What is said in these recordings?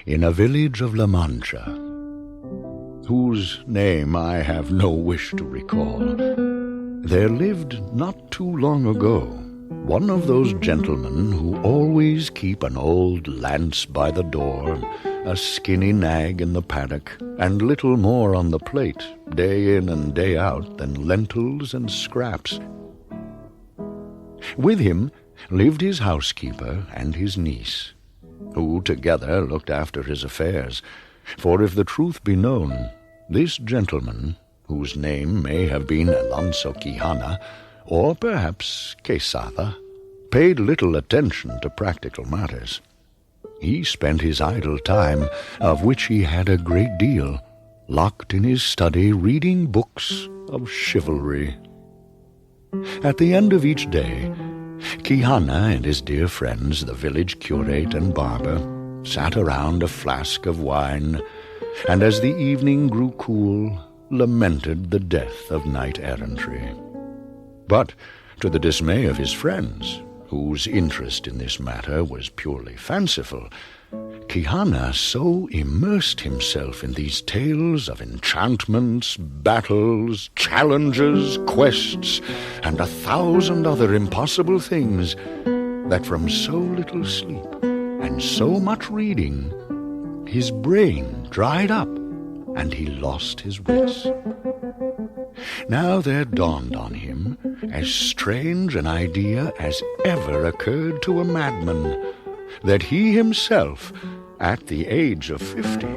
in a village of La Mancha, whose name I have no wish to recall, there lived not too long ago one of those gentlemen who always keep an old lance by the door, a skinny nag in the paddock, and little more on the plate, day in and day out, than lentils and scraps. With him lived his housekeeper and his niece, who together looked after his affairs. For if the truth be known, this gentleman, whose name may have been Alonso Quijana, or perhaps Quesada, paid little attention to practical matters. He spent his idle time, of which he had a great deal, locked in his study reading books of chivalry. At the end of each day, Quijana and his dear friends, the village curate and barber, sat around a flask of wine, and as the evening grew cool, lamented the death of knight-errantry. But, to the dismay of his friends, whose interest in this matter was purely fanciful, Quijana so immersed himself in these tales of enchantments, battles, challenges, quests, and 1,000 other impossible things, that from so little sleep and so much reading, his brain dried up and he lost his wits. Now there dawned on him as strange an idea as ever occurred to a madman, that he himself, at the age of 50,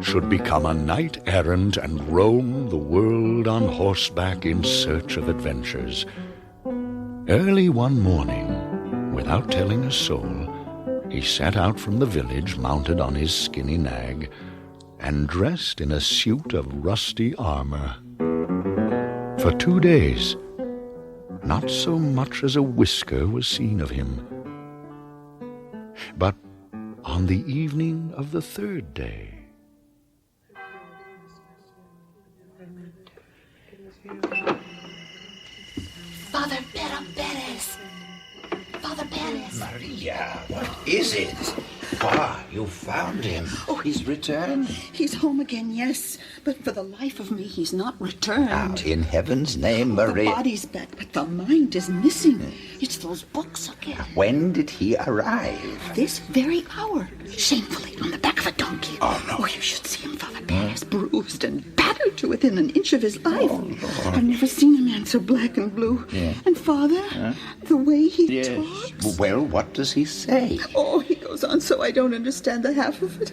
should become a knight-errant and roam the world on horseback in search of adventures. Early one morning, without telling a soul, he set out from the village mounted on his skinny nag, and dressed in a suit of rusty armor. For 2 days, not so much as a whisker was seen of him. But on the evening of the 3rd day, Father Perez! Father Perez! Maria, what is it? Ah, you found him. Oh, he's returned. He's home again, yes. But for the life of me, he's not returned. Now, in heaven's name, Maria. The body's back, but the mind is missing. It's those books again. When did he arrive? This very hour. Shamefully, on the back of a donkey. Oh, no. Oh, you should see him, Father Perez, bruised and battered to within an inch of his life. Oh, Lord. I've never seen a man so black and blue. Yeah. And, Father, the way he talks. Well, what does he say? Oh, he goes on so I don't understand the half of it.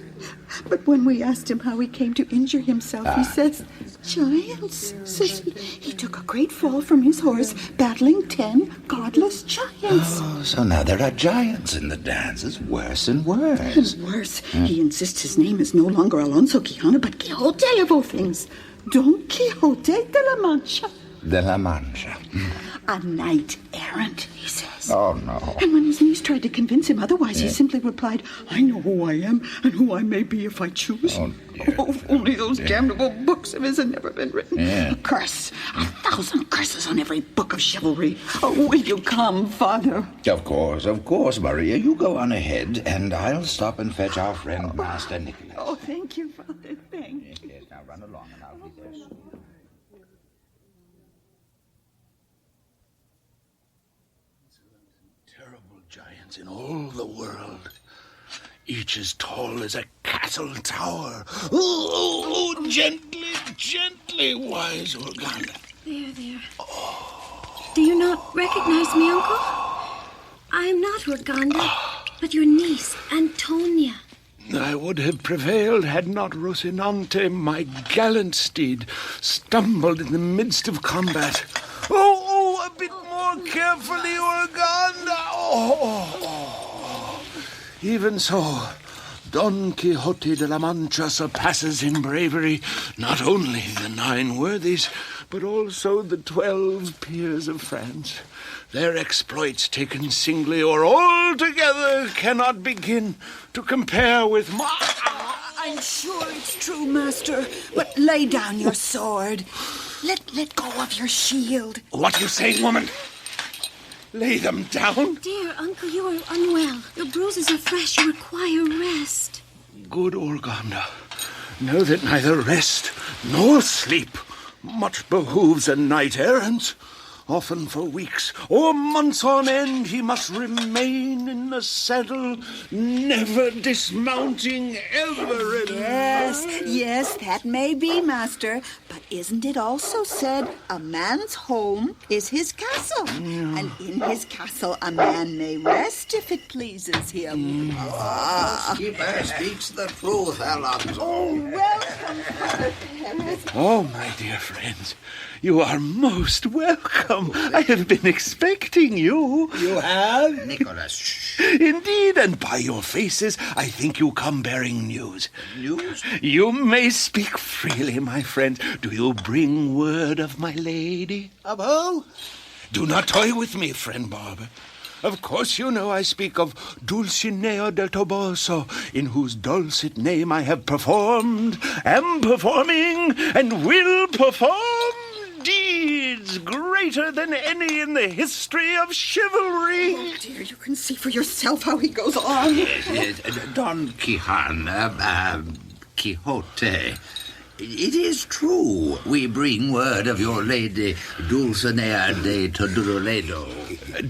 But when we asked him how he came to injure himself, he says, giants. Says he took a great fall from his horse, battling 10 godless giants. Oh, so now there are giants in the dance. It's worse and worse. And worse, he insists his name is no longer Alonso Quijana, but Quixote of all things. Don Quixote de la Mancha. De la Mancha. A knight-errant, he says. Oh, no. And when his niece tried to convince him otherwise, he simply replied, I know who I am and who I may be if I choose. Oh, dear. Oh, if only those damnable books of his had never been written. Yeah. A curse, 1,000 curses on every book of chivalry. Oh, will you come, Father? Of course, Maria. You go on ahead, and I'll stop and fetch our friend, Master Nicholas. Oh, thank you, Father, thank you. Yes, now run along, and I'll be there soon. Terrible giants in all the world, each as tall as a castle tower. Oh, gently, wise Organa. There. Do you not recognize me, Uncle? I am not Urganda, but your niece, Antonia. I would have prevailed had not Rocinante, my gallant steed, stumbled in the midst of combat. Oh, a bit more carefully, Urganda. Even so, Don Quixote de la Mancha surpasses in bravery not only the 9 worthies, but also the 12 peers of France. Their exploits taken singly or all together cannot begin to compare with my... I'm sure it's true, Master, but lay down your sword. Let go of your shield. What you say, woman? Lay them down? Dear Uncle, you are unwell. Your bruises are fresh. You require rest. Good Organda, know that neither rest nor sleep much behooves a knight-errant. Often for weeks or months on end he must remain in the saddle, never dismounting ever and Yes, that may be, Master. But isn't it also said a man's home is his castle? And in his castle a man may rest if it pleases him. Housekeeper speaks the truth, Alonso. Welcome, Father Perez. Oh, my dear friends, you are most welcome. I have been expecting you. You have? Nicholas, shh. Indeed, and by your faces, I think you come bearing news. News? You may speak freely, my friend. Do you bring word of my lady? Of who? Do not toy with me, friend Barber. Of course you know I speak of Dulcinea del Toboso, in whose dulcet name I have performed, am performing, and will perform deeds greater than any in the history of chivalry. Oh, dear, you can see for yourself how he goes on. Don Quixote. It is true. We bring word of your lady Dulcinea de Todoledo.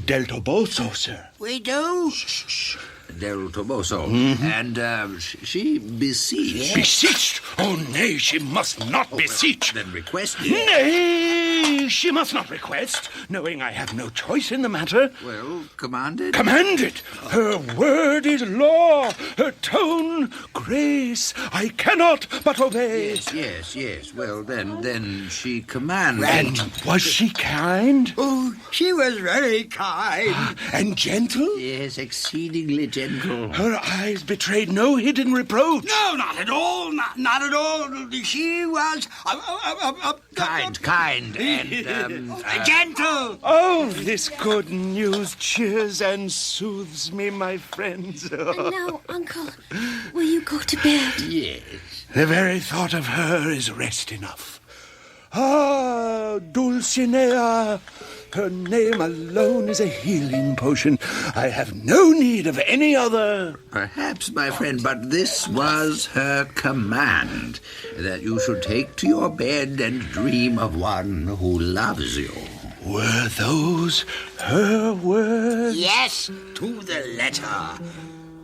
Del Toboso, sir. We do? Shh. Del Toboso. And she beseeched. Beseeched? Oh, nay, she must not beseech. Then requested. Nay, she must not request, knowing I have no choice in the matter. Well, commanded? Commanded. Her word is law, her tone grace. I cannot but obey. Yes. Well, then she commanded. And was she kind? Oh, she was very kind. And gentle? Yes, exceedingly gentle. Her eyes betrayed no hidden reproach. No, not at all. Not at all. She was kind, and gentle. Oh, this good news cheers and soothes me, my friends. And now, Uncle, will you go to bed? Yes. The very thought of her is rest enough. Ah, Dulcinea. Her name alone is a healing potion. I have no need of any other. Perhaps, my friend, but this was her command, that you should take to your bed and dream of one who loves you. Were those her words? Yes, to the letter.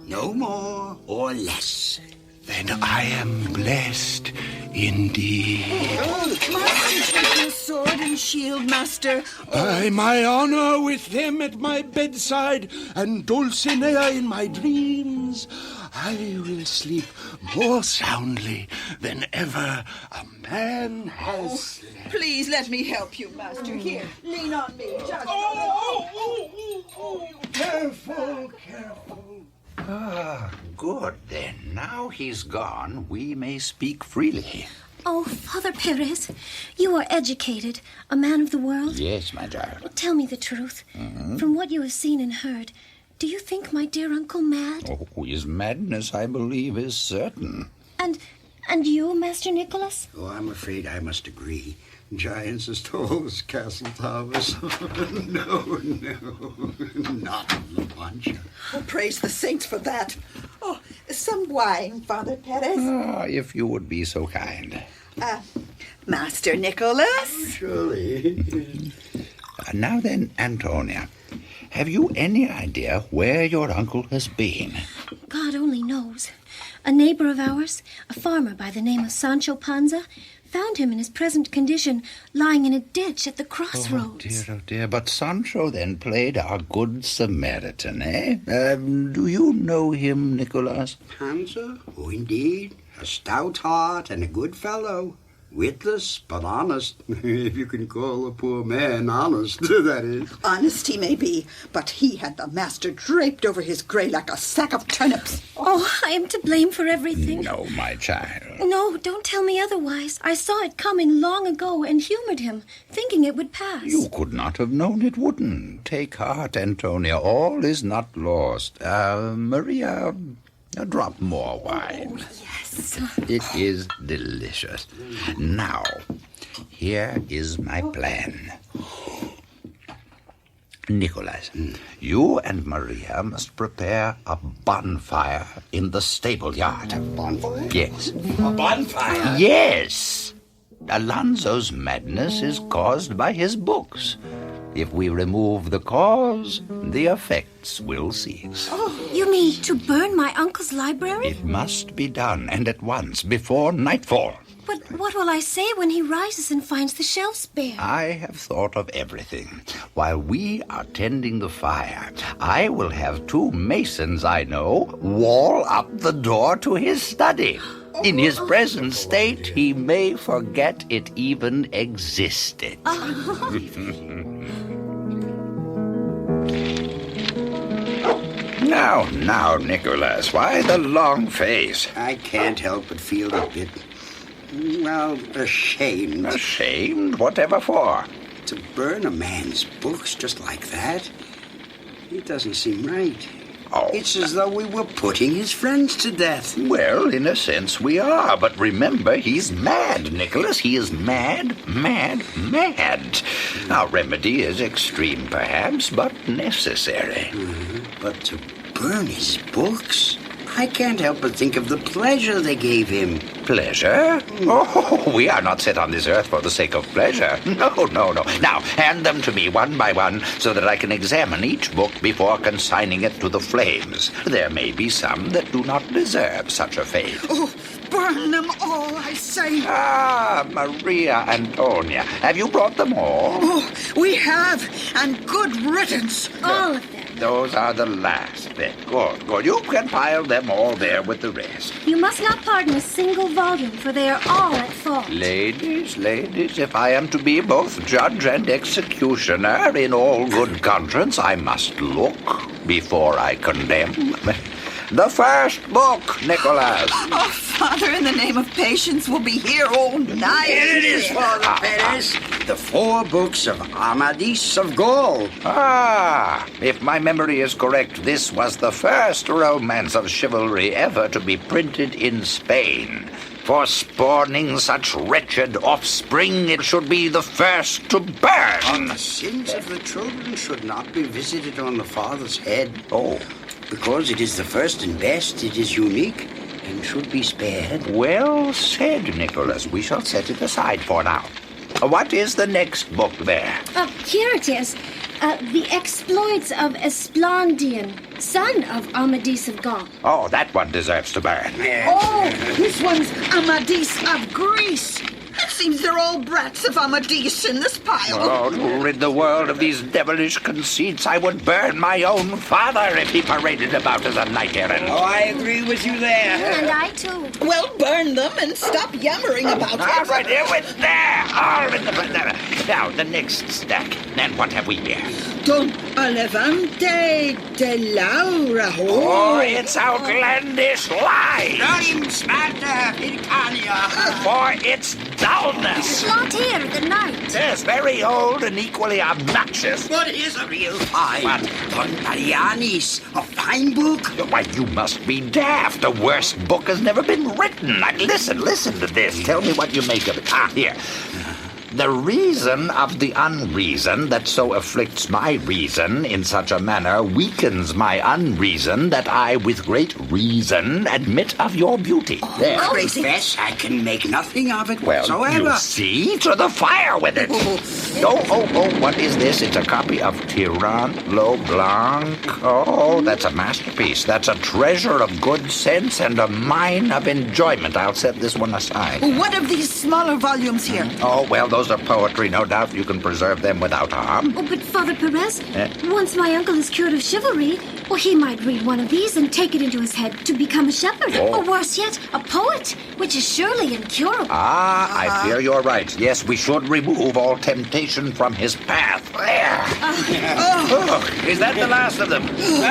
No more or less. Then I am blessed indeed. Must you take your sword and shield, Master? By my honor with them at my bedside and Dulcinea in my dreams, I will sleep more soundly than ever a man has slept. Please let me help you, Master. Here, lean on me. Just... Careful. Ah, good then. Now he's gone, we may speak freely. Oh, Father Perez, you are educated, a man of the world. Yes, my child. Tell me the truth. From what you have seen and heard, do you think my dear uncle mad? Oh, his madness, I believe, is certain. And you, Master Nicholas? Oh, I'm afraid I must agree. Giants as tall as castle towers. No, not of the bunch. Oh, praise the saints for that. Oh, some wine, Father Perez. Ah, if you would be so kind. Master Nicholas? Surely. Now then, Antonia, have you any idea where your uncle has been? God only knows. A neighbor of ours, a farmer by the name of Sancho Panza, found him in his present condition, lying in a ditch at the crossroads. Oh, dear. But Sancho then played our good Samaritan, eh? Do you know him, Nicholas? Panza? Oh, indeed. A stout heart and a good fellow. Witless, but honest. If you can call a poor man honest, that is. Honest he may be, but he had the master draped over his grey like a sack of turnips. Oh, I am to blame for everything. No, my child. No, don't tell me otherwise. I saw it coming long ago and humored him, thinking it would pass. You could not have known it wouldn't. Take heart, Antonia. All is not lost. Maria, a drop more wine. Yes. It is delicious. Now, here is my plan. Nicholas, you and Maria must prepare a bonfire in the stable yard. A bonfire? Yes. A bonfire? Yes. Alonso's madness is caused by his books. If we remove the cause, the effects will cease. You mean to burn my uncle's library? It must be done, and at once, before nightfall. But what will I say when he rises and finds the shelves bare? I have thought of everything. While we are tending the fire, I will have 2 masons I know wall up the door to his study. In his present state, he may forget it even existed. Now, Nicholas, why the long face? I can't help but feel a bit, ashamed. Ashamed? Whatever for? To burn a man's books just like that? It doesn't seem right. Oh. It's as though we were putting his friends to death. Well, in a sense we are, but remember, he's mad, Nicholas. He is mad. Our remedy is extreme, perhaps, but necessary. But to burn his books? I can't help but think of the pleasure they gave him. Pleasure? Oh, we are not set on this earth for the sake of pleasure. No. Now, hand them to me one by one so that I can examine each book before consigning it to the flames. There may be some that do not deserve such a fate. Oh, burn them all, I say. Ah, Maria Antonia, have you brought them all? Oh, we have, and good riddance. All of them. Those are the last, then. Good. You can pile them all there with the rest. You must not pardon a single volume, for they are all at fault. Ladies, if I am to be both judge and executioner in all good conscience, I must look before I condemn. The first book, Nicholas. Oh, Father, in the name of patience, we'll be here all night. Here it is, Father Perez. The 4 books of Amadis of Gaul. If my memory is correct, this was the first romance of chivalry ever to be printed in Spain. For spawning such wretched offspring, it should be the first to burn. The sins of the children should not be visited on the father's head. Oh. Because it is the first and best, it is unique and should be spared. Well said, Nicholas. We shall set it aside for now. What is the next book there? Here it is. The Exploits of Esplandian, son of Amadis of Gaul. Oh, that one deserves to burn. Oh, this one's Amadis of Greece. It seems they're all brats of Amadis in this pile. Oh, to rid the world of these devilish conceits, I would burn my own father if he paraded about as a knight-errant. Oh, I agree with you there. And I, too. Well, burn them and stop yammering about it. All right, here with there. All in the... Now, the next stack. And what have we here? Don Alevante de Laura. Oh, it's outlandish lies. Rhyme smatter Hircania. For its dullness. Not here, the night. Yes, very old and equally obnoxious. But it is a real fine. What? Don Marianis, a fine book. Why, you must be daft. A worse book has never been written. Now, listen to this. Tell me what you make of it. Here. The reason of the unreason that so afflicts my reason in such a manner weakens my unreason that I with great reason admit of your beauty. There. I confess I can make nothing of it Well, whatsoever. you see, to the fire with it. What is this? It's a copy of Tirant Blanc. Oh, that's a masterpiece. That's a treasure of good sense and a mine of enjoyment. I'll set this one aside. What of these smaller volumes here? Oh, well, those are poetry. No doubt you can preserve them without harm. Oh, but Father Perez, once my uncle is cured of chivalry, he might read one of these and take it into his head to become a shepherd. Or worse yet, a poet, which is surely incurable. I fear you're right. Yes, we should remove all temptation from his path. There. Is that the last of them?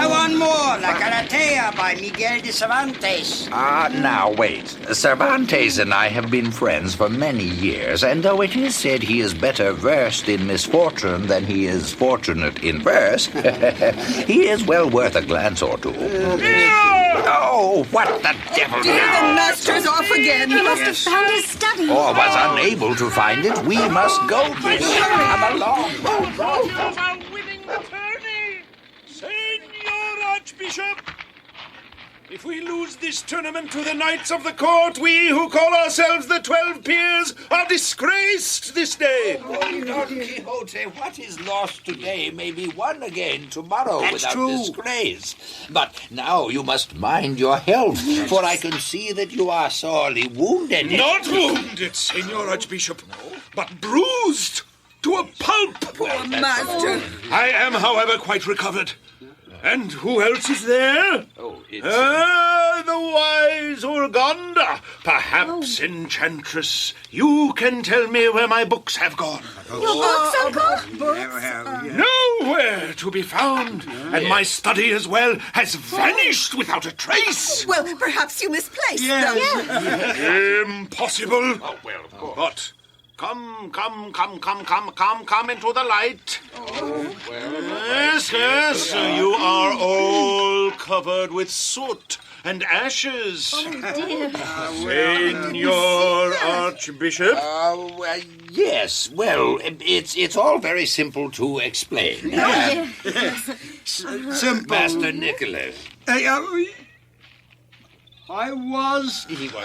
One more, La Galatea by Miguel de Cervantes. Now, wait. Cervantes and I have been friends for many years, and though it is said he is better versed in misfortune than he is fortunate in verse, he is well worth a glance or two. Oh, what the devil Dear, now? the master's off again. He must have found his study. Or was unable to find it. We must go. Come along. Are winning the turn. Archbishop! If we lose this tournament to the knights of the court, we who call ourselves the 12 peers are disgraced this day. Oh, Don Quixote, what is lost today may be won again tomorrow without disgrace. But now you must mind your health, for I can see that you are sorely wounded. Not wounded, Senor Archbishop, but bruised to a pulp. Poor Master. I am, however, quite recovered. And who else is there? Oh, it's... The wise Urganda. Perhaps, Enchantress, you can tell me where my books have gone. Your books, Uncle? Nowhere to be found. And my study as well has vanished without a trace. Well, perhaps you misplaced them. Impossible. Oh, well, of course. But come into the light. Yes, you are all covered with soot and ashes. Dear. Senor Archbishop. Yes, well, it's all very simple to explain. Simple. Master Nicholas. I was. He was.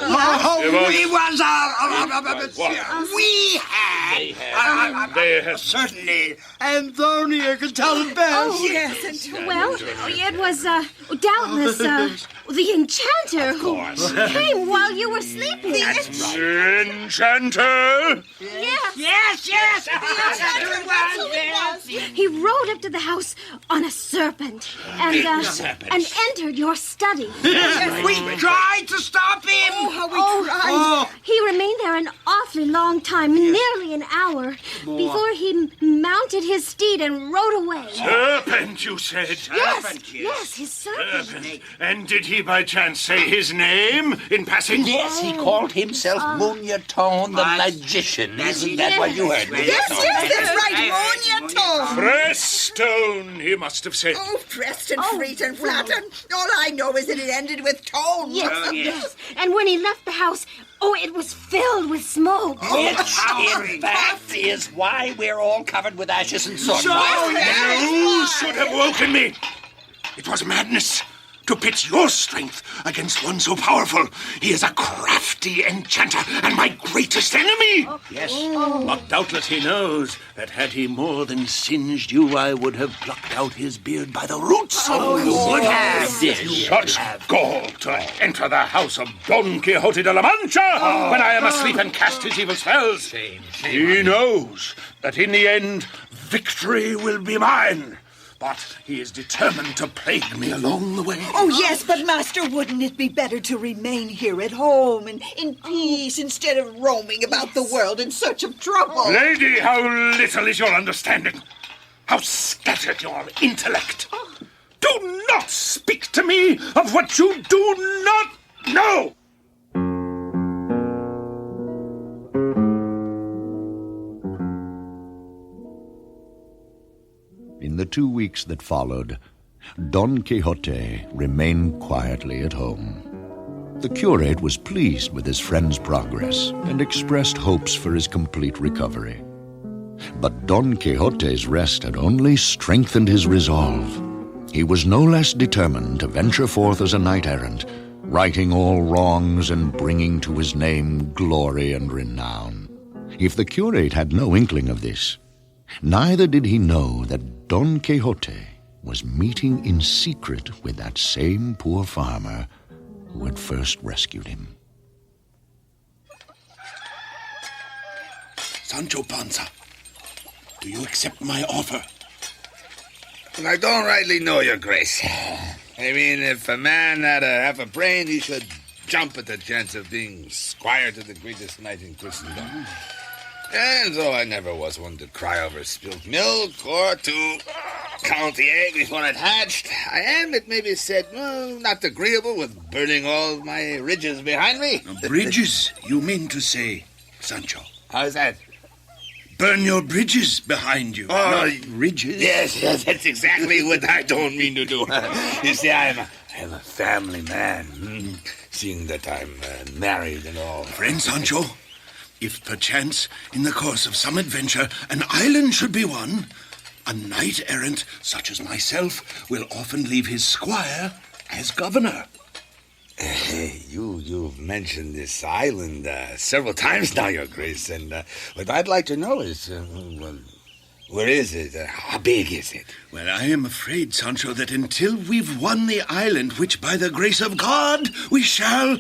They have Certainly. Antonia can tell it best. Yes, and Well, it was doubtless the enchanter who came while you were sleeping. Enchanter. Yes. He rode up to the house on a serpent and entered your study. We tried to stop him. He remained there an awfully long time, nearly an hour, before he mounted his steed and rode away. Serpent, you said. Yes, his serpent. Serpent. And did he by chance say his name in passing? Yes, he called himself Munyatone the magician. Isn't that what you heard? Yes, that's right, Munyatone. Prestone, he must have said. Oh, Preston, Freet, and Flatten. All I know is that it ended with tone. Yes. And when he left the house, it was filled with smoke. Which, in fact, is why we're all covered with ashes and soot. You should have woken me. It was madness to pit your strength against one so powerful. He is a crafty enchanter and my greatest enemy. Yes. But doubtless he knows that had he more than singed you, I would have plucked out his beard by the roots. You would have. Such gall to enter the house of Don Quixote de la Mancha when I am asleep and cast his evil spells. He knows that in the end, victory will be mine. But he is determined to plague me along the way. Oh, yes, but Master, wouldn't it be better to remain here at home and in peace instead of roaming about the world in search of trouble? Lady, how little is your understanding? How scattered your intellect! Do not speak to me of what you do not know! In the 2 weeks that followed, Don Quixote remained quietly at home. The curate was pleased with his friend's progress and expressed hopes for his complete recovery. But Don Quixote's rest had only strengthened his resolve. He was no less determined to venture forth as a knight-errant, righting all wrongs and bringing to his name glory and renown. If the curate had no inkling of this, neither did he know that Don Quixote was meeting in secret with that same poor farmer who had first rescued him. Sancho Panza, do you accept my offer? I don't rightly know, Your Grace. I mean, if a man had half a brain, he should jump at the chance of being squire to the greatest knight in Christendom. And though I never was one to cry over spilled milk or to count the egg before it hatched, I am, it may be said, not agreeable with burning all my ridges behind me. Bridges, you mean to say, Sancho? How's that? Burn your bridges behind you. Oh, ridges? Yes, that's exactly what I don't mean to do. You see, I'm a family man, seeing that I'm married and all. Friend Sancho, if perchance in the course of some adventure an island should be won, A knight-errant, such as myself, will often leave his squire as governor. You've mentioned this island several times now, Your Grace, and what I'd like to know is, well, where is it? How big is it? Well, I am afraid, Sancho, that until we've won the island, which by the grace of God we shall,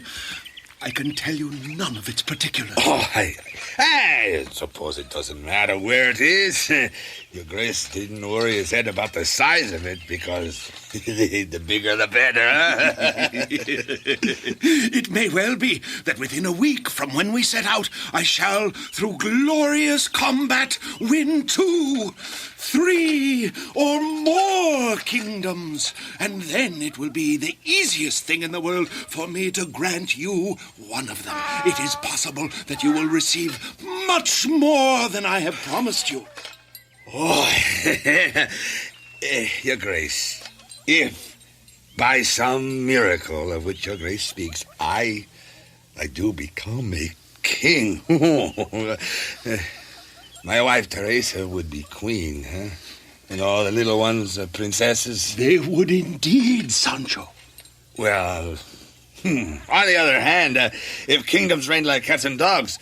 I can tell you none of its particulars. Oh, I suppose it doesn't matter where it is. Your Grace didn't worry his head about the size of it because the bigger the better, huh? It may well be that within a week from when we set out, I shall, through glorious combat, win 2, 3, or more kingdoms. And then it will be the easiest thing in the world for me to grant you one of them. It is possible that you will receive much more than I have promised you. Oh, Your Grace, if by some miracle of which Your Grace speaks, I do become a king, my wife Teresa would be queen, huh? And all the little ones are princesses. They would indeed, Sancho. Well, on the other hand, if kingdoms reigned like cats and dogs,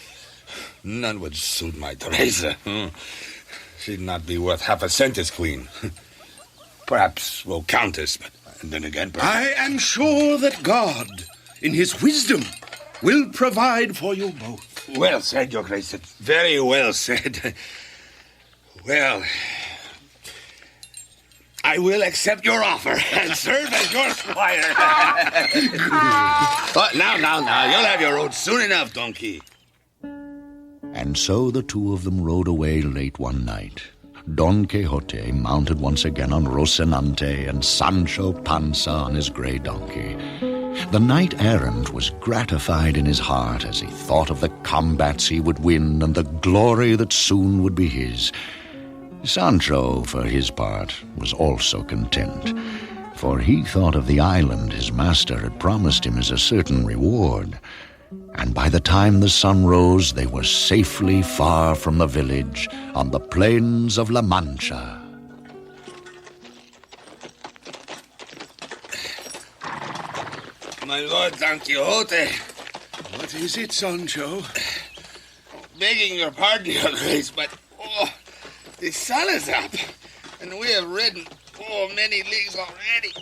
none would suit my Teresa. She'd not be worth half a cent as queen. Perhaps, well, countess, but then again, perhaps... I am sure that God, in his wisdom, will provide for you both. Well said, Your Grace. It's very well said. Well, I will accept your offer and serve as your squire. But now, you'll have your road soon enough, donkey. And so the two of them rode away late one night. Don Quixote mounted once again on Rocinante and Sancho Panza on his grey donkey. The knight-errant was gratified in his heart as he thought of the combats he would win and the glory that soon would be his. Sancho, for his part, was also content, for he thought of the island his master had promised him as a certain reward. And by the time the sun rose, they were safely far from the village on the plains of La Mancha. My lord Don Quixote. What is it, Sancho? Begging your pardon, Your Grace, but, the sun is up, and we have ridden, many leagues already.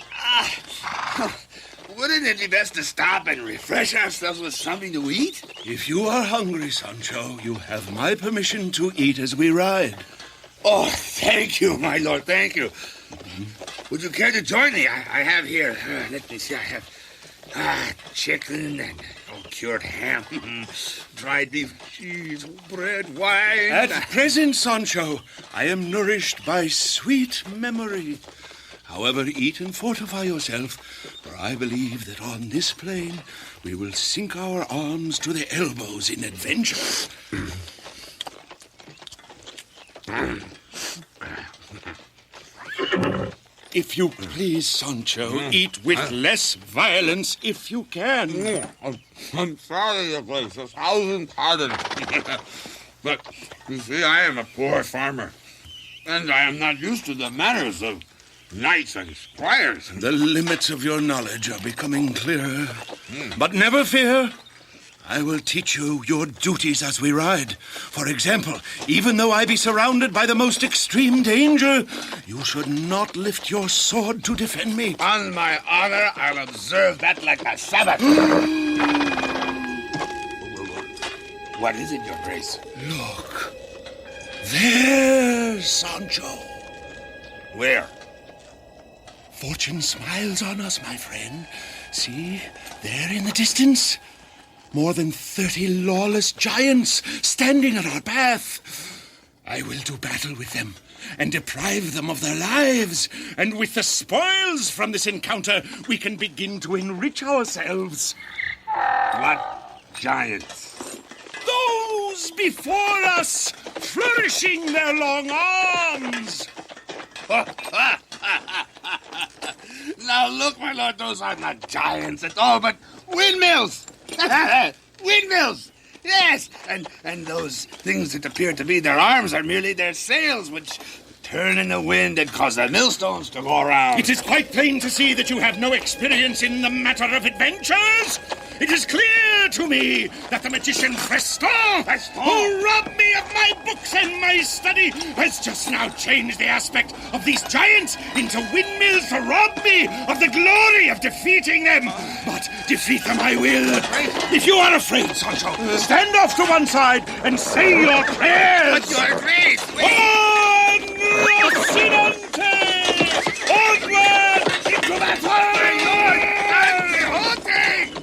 Wouldn't it be best to stop and refresh ourselves with something to eat? If you are hungry, Sancho, you have my permission to eat as we ride. Oh, thank you, my lord, thank you. Would you care to join me? I have here, let me see, I have chicken and cured ham, dried beef, cheese, bread, wine. At present, Sancho, I am nourished by sweet memory. However, eat and fortify yourself, for I believe that on this plain we will sink our arms to the elbows in adventure. If you please, Sancho, eat with less violence if you can. I'm sorry, Your Grace, 1,000 pardons. But, you see, I am a poor farmer, and I am not used to the manners of knights and squires. The limits of your knowledge are becoming clearer. But never fear. I will teach you your duties as we ride. For example, even though I be surrounded by the most extreme danger, you should not lift your sword to defend me. On my honor, I'll observe that like a Sabbath. What is it, Your Grace? Look. There, Sancho. Where? Fortune smiles on us, my friend. See, there in the distance. More than 30 lawless giants standing at our path. I will do battle with them and deprive them of their lives. And with the spoils from this encounter, we can begin to enrich ourselves. What giants? Those before us, flourishing their long arms. Now look, my lord, those are not giants at all, but windmills. Windmills! Yes! And those things that appear to be their arms are merely their sails, which turn in the wind and cause the millstones to go around. It is quite plain to see that you have no experience in the matter of adventures. It is clear to me that the magician Preston, who robbed me of my books and my study, has just now changed the aspect of these giants into windmills to rob me of the glory of defeating them. But defeat them I will. If you are afraid, Sancho, stand off to one side and say your prayers. But your grace, Rocinante! Onward into battle!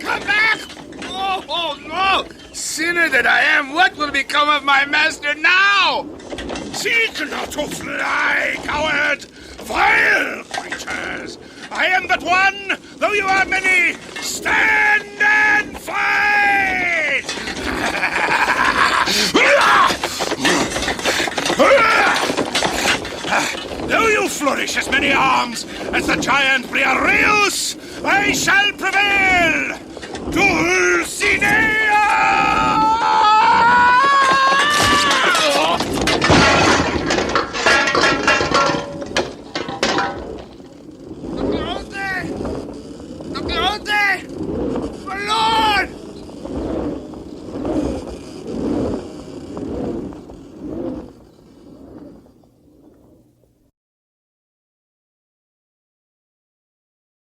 Come back! Oh, no! Sinner that I am, what will become of my master now? Seek not to fly, coward! Vile creatures! I am but one, though you are many. Stand and fight! Though you flourish as many arms as the giant Briareus, I shall prevail! Dulcinea!